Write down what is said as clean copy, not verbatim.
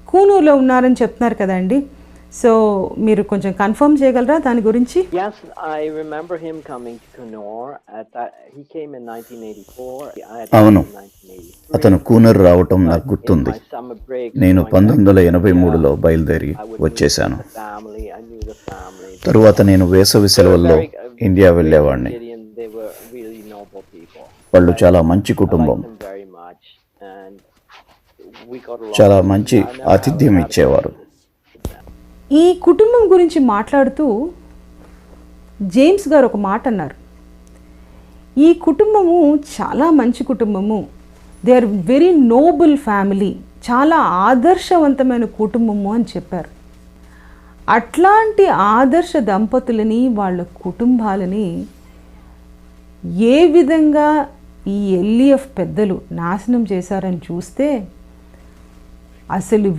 కూనూరులో ఉన్నారని చెప్తున్నారు కదండి. సో మీరు కొంచెం కన్ఫర్మ్ చేయగలరా దాని గురించి? Yes, I remember him coming to Coonoor. He came in 1984. I had అవును, in 1983. అతను కూనూరు రావటం నాకు In గుర్తుంది. my summer breaks, నేను going back to 1983లో India, బయలుదేరి I would meet వచ్చేశాను. the family. I knew the family. తరువాత నేను వేసవి They were సెలవుల్లో ఇండియా very వెళ్ళేవాడిని. Indian. They were really noble people. వాళ్ళు చాలా మంచి కుటుంబం, I liked them very much, and we got along. చాలా మంచి I never ఆతిథ్యం had a ఇచ్చేవారు. problem with them. ఈ కుటుంబం గురించి మాట్లాడుతూ జేమ్స్ గారు ఒక మాట అన్నారు. ఈ కుటుంబము చాలా మంచి కుటుంబము, they are very noble family, చాలా ఆదర్శవంతమైన కుటుంబము అని చెప్పారు. అట్లాంటి ఆదర్శ దంపతులని, వాళ్ళ కుటుంబాలని ఏ విధంగా ఈ ఎల్ఈఎఫ్ పెద్దలు నాశనం చేశారని చూస్తే అసలు